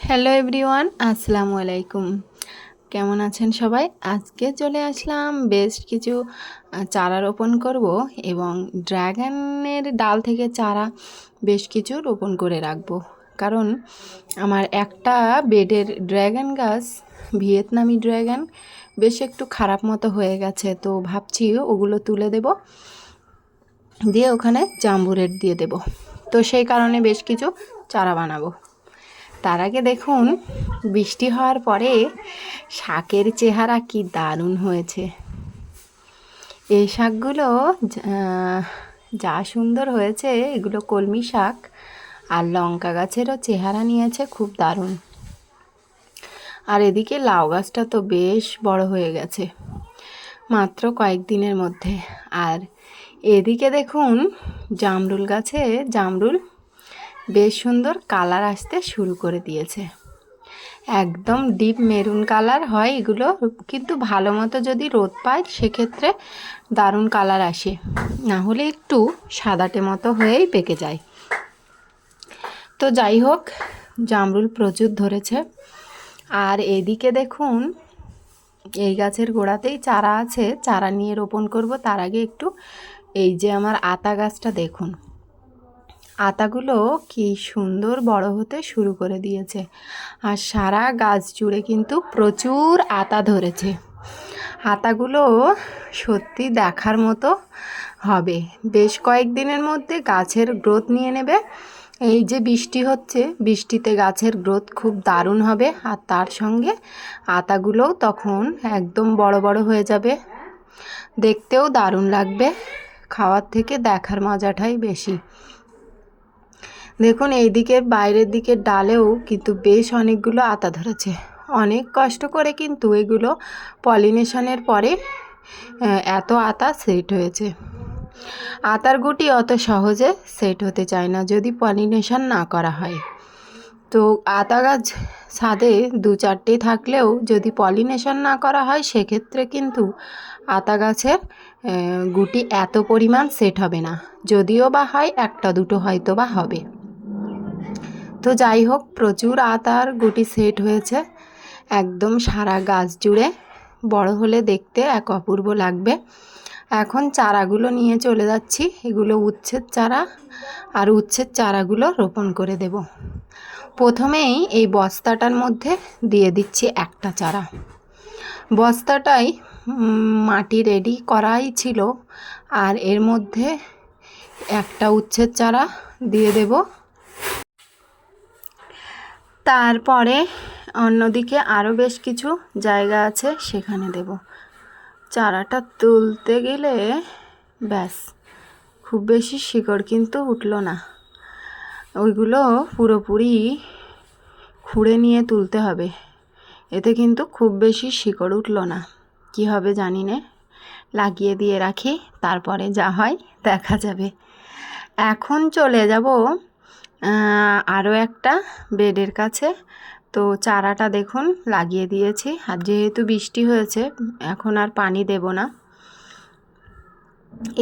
Hello everyone, আসসালামু আলাইকুম। কেমন আছেন সবাই? আজকে চলে আসলাম বেশ কিছু চারা রোপণ করব এবং ড্রাগনের ডাল থেকে চারা বেশ কিছু রোপণ করে রাখবো। কারণ আমার একটা বেডের ড্রাগন গাছ, ভিয়েতনামি ড্রাগন, বেশ একটু খারাপ মতো হয়ে গেছে। তো ভাবছি ওগুলো তুলে দেব, দিয়ে ওখানে জাম্বু রেড দিয়ে দেব। তো সেই কারণে বেশ কিছু চারা বানাবো। তার আগে দেখুন, বৃষ্টি হওয়ার পরে শাকের চেহারা কি দারুণ হয়েছে। এই শাকগুলো যা সুন্দর হয়েছে, এগুলো কলমি শাক। আর লঙ্কা গাছেরও চেহারা নিয়েছে খুব দারুণ। আর এদিকে লাউ গাছটা তো বেশ বড় হয়ে গেছে মাত্র কয়েকদিনের মধ্যে। আর এদিকে দেখুন, জামরুল গাছে জামরুল বেশ সুন্দর কালার আসতে শুরু করে দিয়েছে। একদম ডিপ মেরুন কালার হয় এগুলো, কিন্তু ভালো মতো যদি রোদ পায় সেক্ষেত্রে দারুণ কালার আসে, না হলে একটু সাদাটে মতো হয়েই পেকে যায়। তো যাই হোক, জামরুল প্রচুর ধরেছে। আর এদিকে দেখুন, এই গাছের গোড়াতেই চারা আছে, চারা নিয়ে রোপণ করব। তার আগে একটু এই যে আমার আতা গাছটা দেখুন, আতাগুলো কি সুন্দর বড় হতে শুরু করে দিয়েছে। আর সারা গাছ জুড়ে কিন্তু প্রচুর আতা ধরেছে। আতাগুলো সত্যি দেখার মতো হবে। বেশ কয়েকদিনের মধ্যে গাছের গ্রোথ নিয়ে নেবে। এই যে বৃষ্টি হচ্ছে, বৃষ্টিতে গাছের গ্রোথ খুব দারুণ হবে। আর তার সঙ্গে আতাগুলোও তখন একদম বড় বড় হয়ে যাবে, দেখতেও দারুণ লাগবে। খাওয়ার থেকে দেখার মজাটাই বেশি। দেখুন, এই দিকের বাইরের দিকের ডালেও কিন্তু বেশ অনেকগুলো আতা ধরেছে। অনেক কষ্ট করে কিন্তু এগুলো পলিনেশনের পরে এত আতা সেট হয়েছে। আতার গুটি অত সহজে সেট হতে চায় না যদি পলিনেশন না করা হয়। তো আতা গাছ ছাদে দু চারটে থাকলেও যদি পলিনেশন না করা হয় সেক্ষেত্রে কিন্তু আতা গাছের গুটি এত পরিমাণ সেট হবে না। যদিও বা হয় একটা দুটো হয়তো বা হবে। তো যাই হোক, প্রচুর আতার গুটি সেট হয়েছে একদম সারা গাছ জুড়ে। বড় হলে দেখতে এক অপূর্ব লাগবে। এখন চারাগুলো নিয়ে চলে যাচ্ছি, এগুলো উচ্ছের চারা। আর উচ্ছের চারাগুলো রোপণ করে দেব। প্রথমেই এই বস্তাটার মধ্যে দিয়ে দিচ্ছি একটা চারা। বস্তাটাই মাটি রেডি করাই ছিল, আর এর মধ্যে একটা উচ্ছের চারা দিয়ে দেব। তারপরে অন্যদিকে আরও বেশ কিছু জায়গা আছে, সেখানে দেব। চারাটা তুলতে গেলে ব্যাস, খুব বেশি শিকড় কিন্তু উঠলো না। ওইগুলো পুরোপুরি খুঁড়ে নিয়ে তুলতে হবে। এতে কিন্তু খুব বেশি শিকড় উঠলো না। কি হবে জানি না, লাগিয়ে দিয়ে রাখি, তারপরে যা হয় দেখা যাবে। এখন চলে যাব আরও একটা বেডের কাছে। তো চারাটা দেখুন লাগিয়ে দিয়েছি। আর যেহেতু বৃষ্টি হয়েছে, এখন আর পানি দেব না।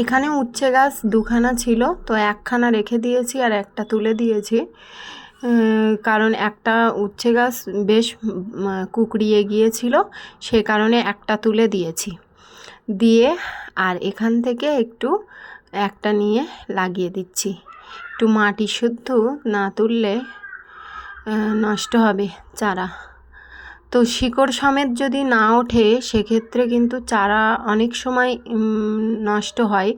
এখানে উচ্ছে গাছ দুখানা ছিল, তো একখানা রেখে দিয়েছি আর একটা তুলে দিয়েছি। কারণ একটা উচ্ছে গাছ বেশ কুকড়িয়ে গিয়েছিল, সে কারণে একটা তুলে দিয়েছি। দিয়ে আর এখান থেকে একটু একটা নিয়ে লাগিয়ে দিচ্ছি। একটু মাটি শুদ্ধ না তুললে নষ্ট হবে চারা। তো শিকড় সমেত যদি না ওঠে সেক্ষেত্রে কিন্তু চারা অনেক সময় নষ্ট হয়।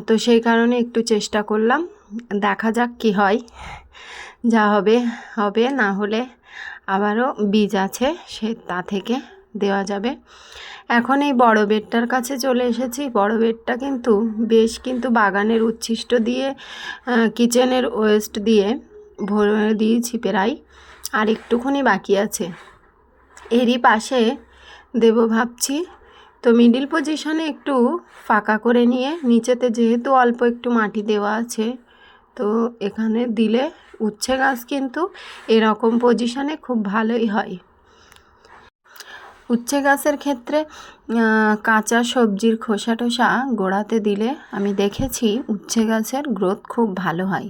তো সেই কারণে একটু চেষ্টা করলাম, দেখা যাক কি হয়। যা হবে হবে, না হলে আবারও বীজ আছে, সে তা থেকে দেওয়া যাবে। এখন এই বড় বেডটার কাছে চলে এসেছি। বড় বেডটা কিন্তু বেশ কিন্তু বাগানের উচ্ছিষ্ট দিয়ে, কিচেনের ওয়েস্ট দিয়ে ভরে দিয়েছি প্রায়, আর একটুখানি বাকি আছে। এরই পাশে দেব ভাবছি। তো মিডিল পজিশনে একটু ফাঁকা করে নিয়ে, নিচেতে যেহেতু অল্প একটু মাটি দেওয়া আছে, তো এখানে দিলে উচ্ছে গাছ কিন্তু এরকম পজিশনে খুব ভালোই হয়। উচ্ছে গাছের ক্ষেত্রে কাঁচা সবজির খোসা টোসা গোড়াতে দিলে আমি দেখেছি উচ্ছে গাছের গ্রোথ খুব ভালো হয়।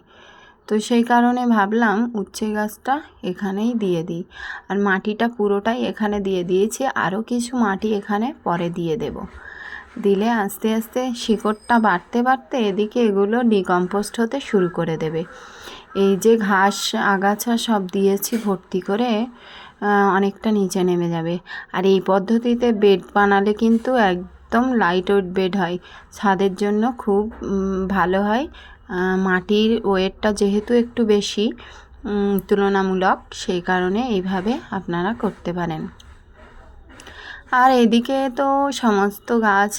তো সেই কারণে ভাবলাম উচ্ছে গাছটা এখানেই দিয়ে দিই। আর মাটিটা পুরোটাই এখানে দিয়ে দিয়েছি, আরও কিছু মাটি এখানে পরে দিয়ে দেব। দিলে আস্তে আস্তে শিকড়টা বাড়তে বাড়তে এদিকে এগুলো ডিকম্পোস্ট হতে শুরু করে দেবে। এই যে ঘাস আগাছা সব দিয়েছি ভর্তি করে, অনেকটা নিচে নেমে যাবে। আর এই পদ্ধতিতে বেড বানালে কিন্তু একদম লাইট ওয়েট বেড হয়, ছাদের জন্য খুব ভালো হয়। মাটির ওয়েটটা যেহেতু একটু বেশি তুলনামূলক, সেই কারণে এইভাবে আপনারা করতে পারেন। আর এদিকে তো সমস্ত গাছ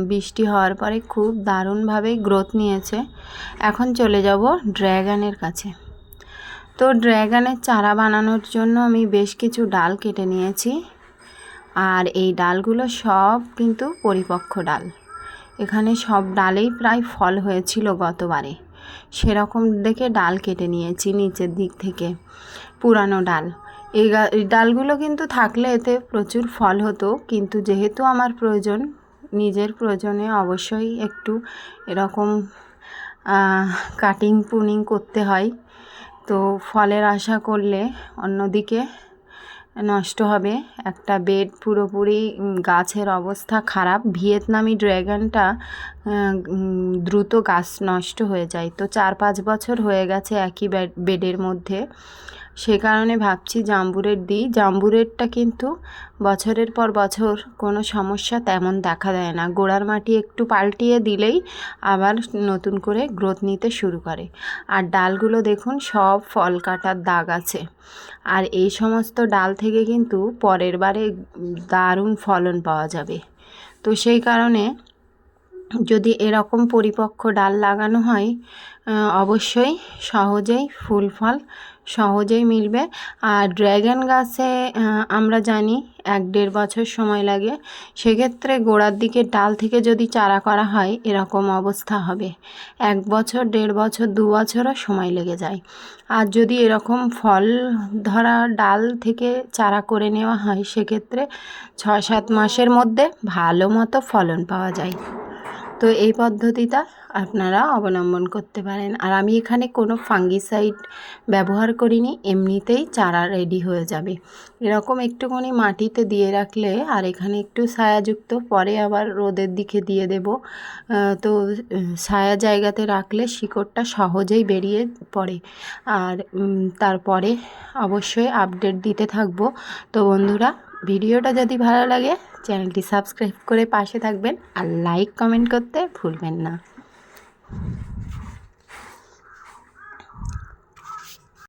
বৃষ্টি হওয়ার পরে খুব দারুণভাবে গ্রোথ নিয়েছে। এখন চলে যাব ড্র্যাগনের কাছে। তো ড্র্যাগনের চারা বানানোর জন্য আমি বেশ কিছু ডাল কেটে নিয়েছি। আর এই ডালগুলো সব কিন্তু পরিপক্ক ডাল। এখানে সব ডালেই প্রায় ফল হয়েছিল গতবারে, সেরকম দেখে ডাল কেটে নিয়েছি নিচের দিক থেকে, পুরানো ডাল। এই ডালগুলো কিন্তু থাকলে এতে প্রচুর ফল হতো, কিন্তু যেহেতু আমার প্রয়োজন, নিজের প্রয়োজনে অবশ্যই একটু এরকম কাটিং পুনিং করতে হয়। তো ফলের আশা করলে অন্যদিকে নষ্ট হবে। একটা বেড পুরোপুরি গাছের অবস্থা খারাপ। ভিয়েতনামি ড্র্যাগনটা দ্রুত গাছ নষ্ট হয়ে যায়। তো 4-5 বছর হয়ে গেছে একই বেডের মধ্যে, সে কারণে ভাবছি জাম্বুরের দিই। জাম্বুরেরটা কিন্তু বছরের পর বছর কোনো সমস্যা তেমন দেখা দেয় না, গোড়ার মাটি একটু পাল্টিয়ে দিলেই আবার নতুন করে গ্রোথ নিতে শুরু করে। আর ডালগুলো দেখুন সব ফল কাটার দাগ আছে। আর এই সমস্ত ডাল থেকে কিন্তু পরের বারে দারুণ ফলন পাওয়া যাবে। তো সেই কারণে যদি এরকম পরিপক্ক ডাল লাগানো হয়, অবশ্যই সহজেই ফুল ফল সহজেই মিলবে। আর ড্র্যাগন গাছে আমরা জানি 1-1.5 বছর সময় লাগে। সেক্ষেত্রে গোড়ার দিকে ডাল থেকে যদি চারা করা হয় এরকম অবস্থা হবে। 1 বছর, 1.5 বছর, 2 বছরও সময় লেগে যায়। আর যদি এরকম ফল ধরা ডাল থেকে চারা করে নেওয়া হয়, সেক্ষেত্রে 6-7 মাসের মধ্যে ভালো মতো ফলন পাওয়া যায়। তো এই পদ্ধতিটা আপনারা অবলম্বন করতে পারেন। আর আমি এখানে কোনো ফাঙ্গিসাইড ব্যবহার করিনি, এমনিতেই চারা রেডি হয়ে যাবে। এরকম একটুখানি মাটিতে দিয়ে রাখলে, আর এখানে একটু ছায়াযুক্ত, পরে আবার রোদের দিকে দিয়ে দেব। তো ছায়া জায়গাতে রাখলে শিকড়টা সহজেই বেরিয়ে পড়ে। আর তারপরে অবশ্যই আপডেট দিতে থাকবো। তো বন্ধুরা, ভিডিওটা যদি ভালো লাগে চ্যানেলটি সাবস্ক্রাইব করে পাশে থাকবেন, আর লাইক কমেন্ট করতে ভুলবেন না।